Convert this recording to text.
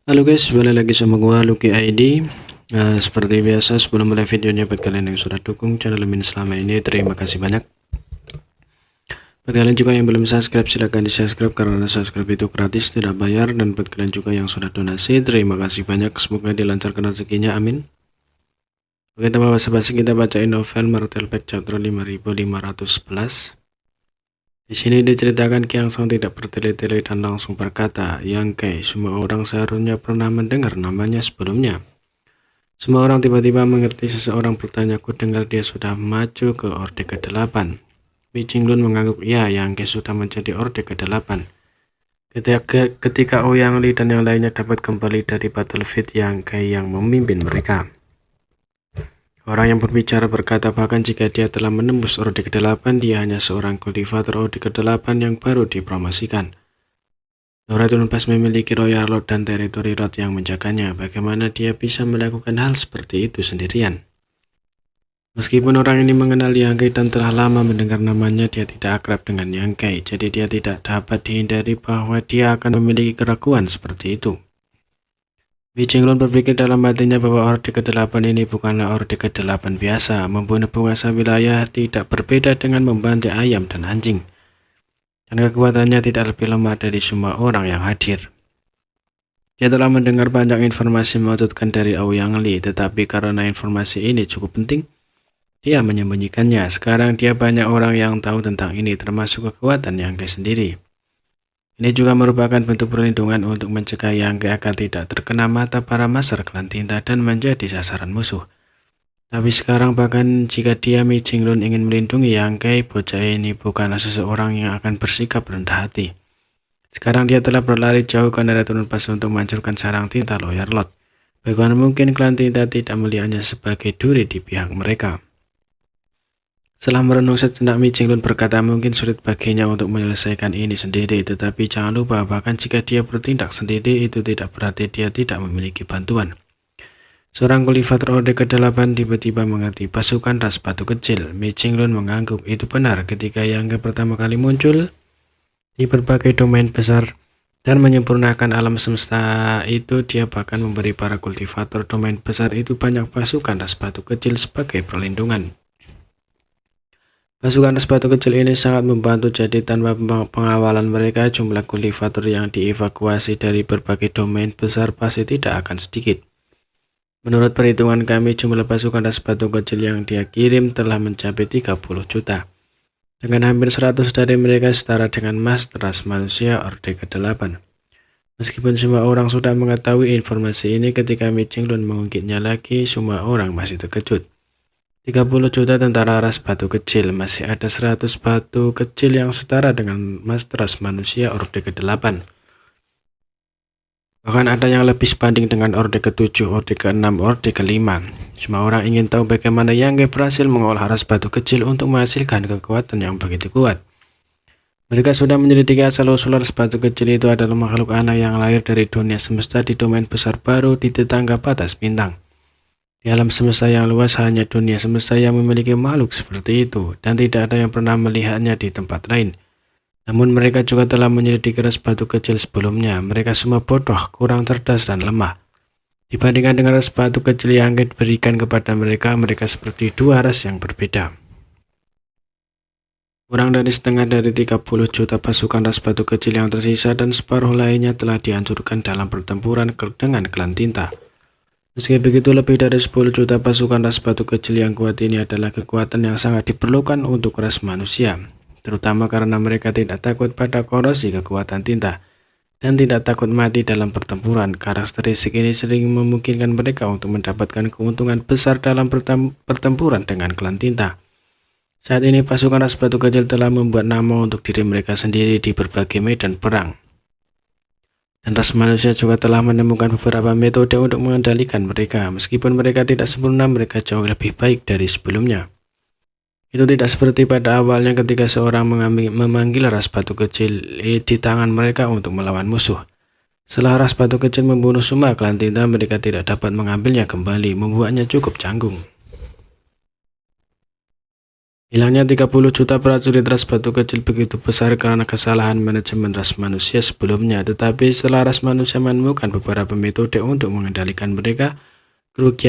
Halo guys, balik lagi sama gua Lucky ID. Seperti biasa sebelum mulai videonya, buat kalian yang sudah dukung channel Min selama ini, terima kasih banyak. Buat kalian juga yang belum subscribe, silahkan di subscribe karena subscribe itu gratis, tidak bayar. Dan buat kalian juga yang sudah donasi, terima kasih banyak. Semoga dilancarkan rezekinya, amin. Oke, tanpa basa-basi kita bacain novel Martel Pack chapter 5511. Di sini diceritakan Kiang Song tidak bertele-tele dan langsung berkata, "Yang Kei, semua orang seharusnya pernah mendengar namanya sebelumnya." Semua orang tiba-tiba mengerti. Seseorang bertanya, "Ku dengar dia sudah maju ke Orde ke-8. Mi Jinglun mengangguk, "Ya, Yang Kei sudah menjadi Orde ke-8. Ketika Ouyang Li dan yang lainnya dapat kembali dari battlefield, Yang Kei yang memimpin mereka." Orang yang berbicara berkata, "Bahkan jika dia telah menembus Orde ke-8, dia hanya seorang kultivator Orde ke-8 yang baru dipromosikan. Doraemon Pas memiliki Royal Lord dan teritori Lord yang menjaganya. Bagaimana dia bisa melakukan hal seperti itu sendirian?" Meskipun orang ini mengenal Yang Kei dan telah lama mendengar namanya, dia tidak akrab dengan Yang Kei, jadi dia tidak dapat dihindari bahwa dia akan memiliki keraguan seperti itu. Mi Jinglun berpikir dalam hatinya bahwa Orde ke-8 ini bukanlah Orde ke-8 biasa. Membunuh penguasa wilayah tidak berbeda dengan membantai ayam dan anjing. Dan kekuatannya tidak lebih lemah dari semua orang yang hadir. Dia telah mendengar banyak informasi mengejutkan dari Ouyang Li, tetapi karena informasi ini cukup penting, dia menyembunyikannya. Sekarang dia banyak orang yang tahu tentang ini, termasuk kekuatan Yang Kei sendiri. Ini juga merupakan bentuk perlindungan untuk mencegah Yang Kei agar tidak terkena mata para master klan tinta dan menjadi sasaran musuh. Tapi sekarang bahkan jika dia Mi Jinglun ingin melindungi Yang Kei, bocah ini bukanlah seseorang yang akan bersikap rendah hati. Sekarang dia telah berlari jauh ke Doraemon Pas untuk menghancurkan sarang tinta Royal Lord. Bagaimana mungkin klan tinta tidak melihatnya sebagai duri di pihak mereka? Setelah merenung sejenak, Mi Jinglun berkata, "Mungkin sulit baginya untuk menyelesaikan ini sendiri, tetapi jangan lupa bahkan jika dia bertindak sendiri, itu tidak berarti dia tidak memiliki bantuan." Seorang kultivator Orde ke-8 tiba-tiba mengerti. "Pasukan ras batu kecil." Mi Jinglun mengangguk. Itu benar. Ketika Yang Kei pertama kali muncul di berbagai domain besar dan menyempurnakan alam semesta itu, dia bahkan memberi para kultivator domain besar itu banyak pasukan ras batu kecil sebagai perlindungan. Pasukan ras batu kecil ini sangat membantu, jadi tanpa pengawalan mereka, jumlah kultivator yang dievakuasi dari berbagai domain besar pasti tidak akan sedikit. Menurut perhitungan kami, jumlah pasukan ras batu kecil yang dia kirim telah mencapai 30 juta. Dengan hampir 100 dari mereka setara dengan master ras manusia Orde ke-8. Meskipun semua orang sudah mengetahui informasi ini, ketika Mi Jinglun mengungkitnya lagi, semua orang masih terkejut. 30 juta tentara ras batu kecil, masih ada 100 batu kecil yang setara dengan master ras manusia Orde ke-8. Bahkan ada yang lebih sebanding dengan Orde ke-7, Orde ke-6, Orde ke-5. Semua orang ingin tahu bagaimana Yang Kei berhasil mengolah ras batu kecil untuk menghasilkan kekuatan yang begitu kuat. Mereka sudah menyelidiki asal-usul ras batu kecil itu adalah makhluk aneh yang lahir dari dunia semesta di domain besar baru di tetangga batas bintang. Di alam semesta yang luas, hanya dunia semesta yang memiliki makhluk seperti itu, dan tidak ada yang pernah melihatnya di tempat lain. Namun mereka juga telah menyelidiki ras batu kecil sebelumnya. Mereka semua bodoh, kurang cerdas, dan lemah. Dibandingkan dengan ras batu kecil yang diberikan kepada mereka, mereka seperti dua ras yang berbeda. Kurang dari setengah dari 30 juta pasukan ras batu kecil yang tersisa dan separuh lainnya telah dihancurkan dalam pertempuran dengan klan tinta. Meski begitu, lebih dari 10 juta pasukan ras batu kecil yang kuat ini adalah kekuatan yang sangat diperlukan untuk ras manusia, terutama karena mereka tidak takut pada korosi kekuatan tinta dan tidak takut mati dalam pertempuran. Karakteristik ini sering memungkinkan mereka untuk mendapatkan keuntungan besar dalam pertempuran dengan klan tinta. Saat ini pasukan ras batu kecil telah membuat nama untuk diri mereka sendiri di berbagai medan perang. Dan ras manusia juga telah menemukan beberapa metode untuk mengendalikan mereka. Meskipun mereka tidak sempurna, mereka jauh lebih baik dari sebelumnya. Itu tidak seperti pada awalnya ketika seorang memanggil ras batu kecil di tangan mereka untuk melawan musuh. Setelah ras batu kecil membunuh semua klan tinta, mereka tidak dapat mengambilnya kembali, membuatnya cukup canggung. Hilangnya 30 juta prajurit ras batu kecil begitu besar karena kesalahan manajemen ras manusia sebelumnya, tetapi setelah ras manusia menemukan beberapa metode untuk mengendalikan mereka, kerugian